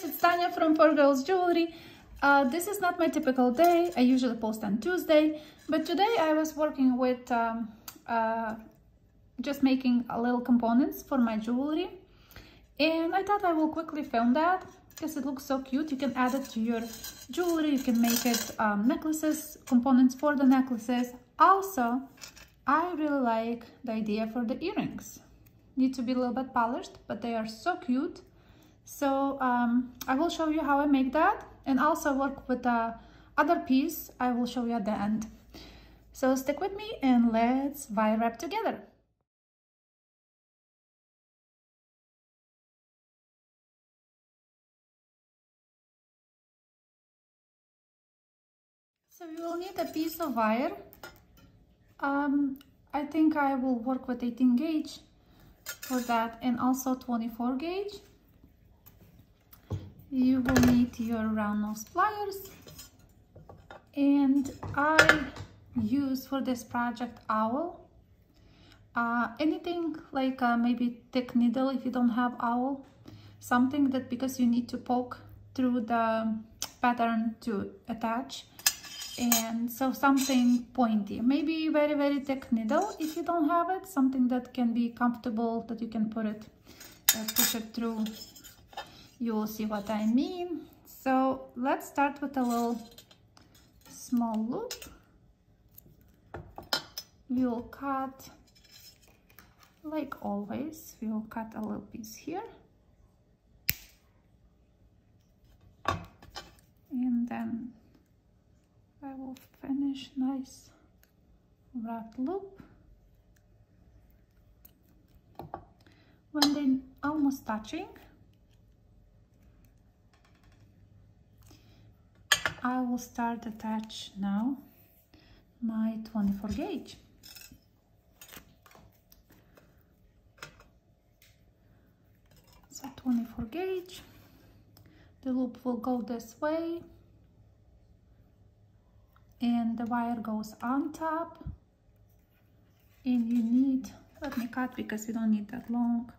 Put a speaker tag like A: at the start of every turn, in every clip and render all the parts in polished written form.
A: it's Tanya from 4Girls Jewelry. This is not my typical day. I usually post on Tuesday, but today I was working with just making a little components for my jewelry, and I thought I will quickly film that because it looks so cute. You can add it to your jewelry, you can make it necklaces, components for the necklaces. Also, I really like the idea for the earrings. Need to be a little bit polished, but they are so cute. So I will show you how I make that, and also work with the other piece I will show you at the end. So stick with me and let's wire wrap together. So you will need a piece of wire. I think I will work with 18 gauge for that, and also 24 gauge. You will need your round nose pliers, and I use for this project owl. Anything like maybe thick needle if you don't have owl, something that, because you need to poke through the pattern to attach, and so something pointy, maybe very thick needle if you don't have it, something that can be comfortable, that you can put it push it through. You will see what I mean. So let's start with a little small loop. We will cut, like always, we will cut a little piece here, and then I will finish nice wrapped loop. When they're almost touching, I will start attach now my 24 gauge. So 24 gauge, the loop will go this way, and the wire goes on top, and you need, let me cut because we don't need that long.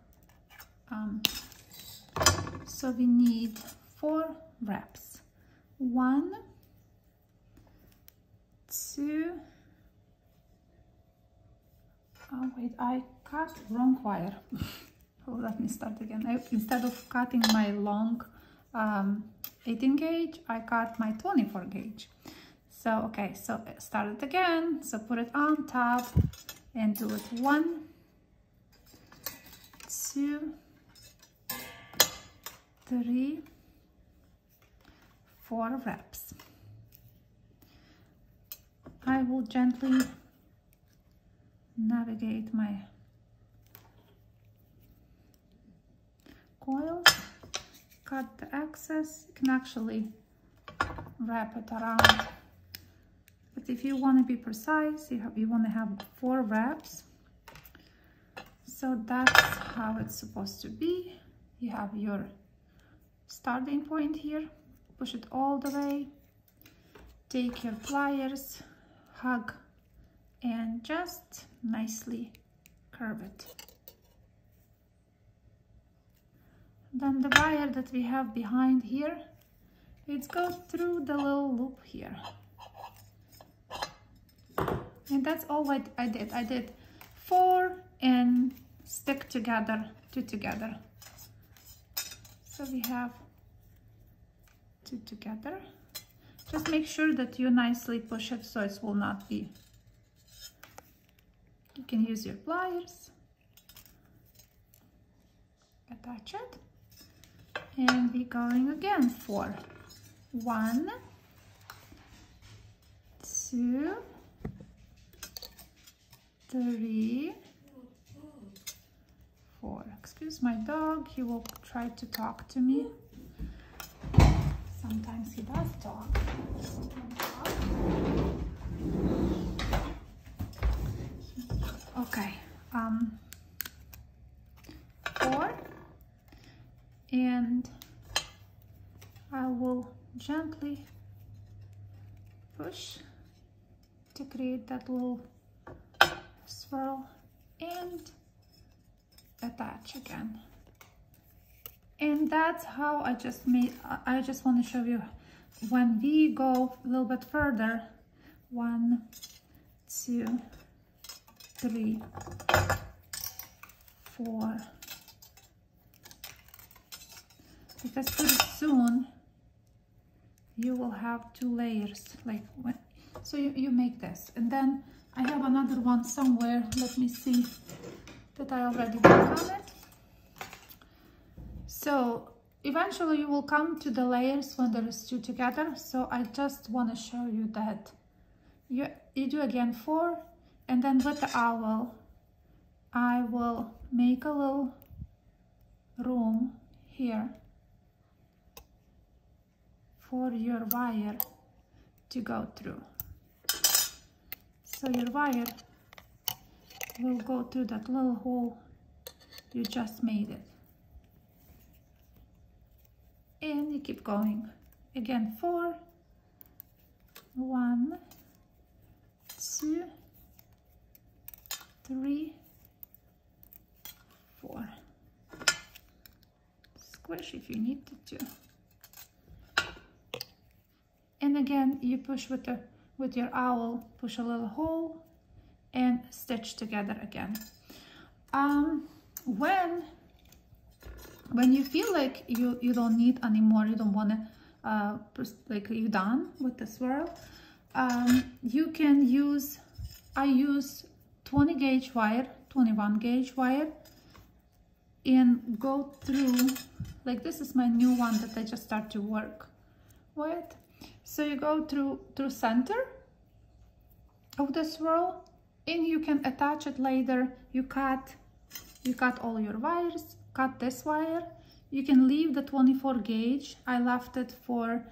A: So we need 4 wraps. 1, 2, oh wait, I cut wrong wire. Oh, let me start again. Instead of cutting my long 18 gauge, I cut my 24 gauge. So okay, so start it again. So put it on top and do it 1, 2, 3, 4 wraps. I will gently navigate my coils, cut the excess. You can actually wrap it around, but if you want to be precise, you want to have 4 wraps. So that's how it's supposed to be. You have your starting point here, push it all the way, take your pliers, hug, and just nicely curve it. Then the wire that we have behind here, it goes through the little loop here. And that's all what I did. I did 4 and stick together, 2 together. So we have 2 together. Just make sure that you nicely push it so it will not be. You can use your pliers, attach it, and we're going again. 4, 1, 2, 3, 4. Excuse my dog, he will try to talk to me. Sometimes he does talk. Okay, 4, and I will gently push to create that little swirl and attach again. And that's how I just want to show you when we go a little bit further. 1, 2, 3, 4, because pretty soon you will have 2 layers, like so you make this, and then I have another one somewhere. Let me see that I already worked on it. So eventually you will come to the layers when there is 2 together. So I just want to show you that you do again 4, and then with the owl I will make a little room here for your wire to go through. So your wire will go through that little hole you just made it. And you keep going. Again, 4, 1, 2, 3, 4. Squish if you need to. And again, you push with your owl, push a little hole and stitch together again. When you feel like you don't need anymore, you don't want to like you're done with the swirl, you can use, I use 20 gauge wire, 21 gauge wire, and go through, like this is my new one that I just start to work with. So you go through center of the swirl, and you can attach it later. You cut all your wires, cut this wire. You can leave the 24 gauge. I left it for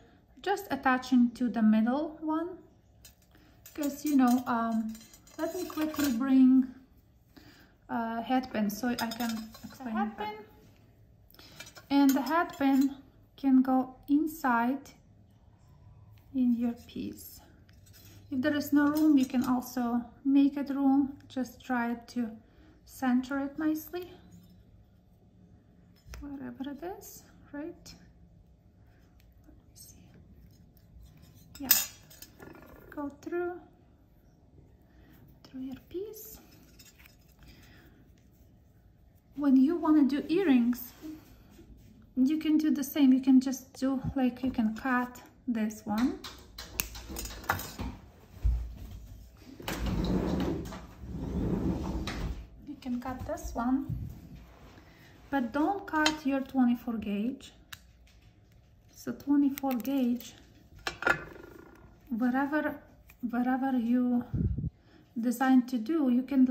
A: just attaching to the middle one, because you know, let me quickly bring a head pin so I can explain the head pin. And the head pin can go inside in your piece. If there is no room, you can also make it room. Just try to center it nicely, whatever it is, right? Let me see. Yeah, go through your piece. When you want to do earrings, you can do the same. You can just do, like, you can cut this one, you can cut this one, but don't cut your 24 gauge. So 24 gauge, whatever you design to do, you can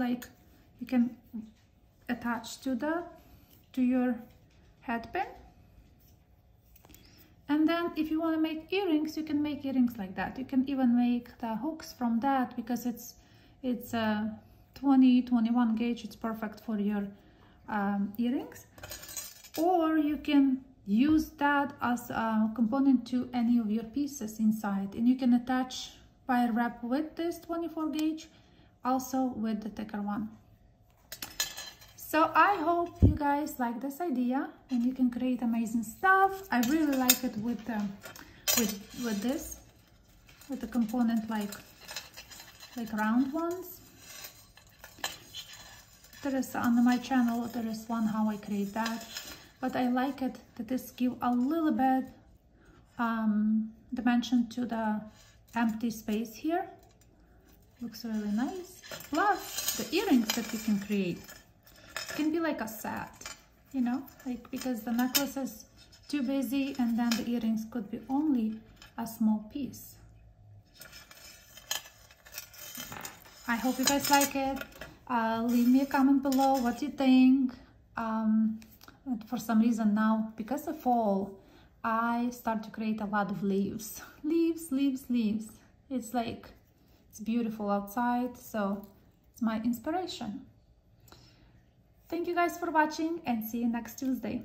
A: attach to your head pin. And then if you want to make earrings, you can make earrings like that. You can even make the hooks from that, because it's 21 gauge. It's perfect for your earrings. Or you can use that as a component to any of your pieces inside, and you can attach wire wrap with this 24 gauge, also with the thicker one. So I hope you guys like this idea, and you can create amazing stuff. I really like it with the component like round ones. There is on my channel, there is one how I create that, but I like it that this give a little bit dimension to the empty space here. Looks really nice. Plus the earrings that you can create can be like a set, you know, like, because the necklace is too busy, and then the earrings could be only a small piece. I hope you guys like it. Leave me a comment below what you think. For some reason now, because of fall, I start to create a lot of leaves. Leaves. It's like, it's beautiful outside, so it's my inspiration. Thank you guys for watching, and see you next Tuesday.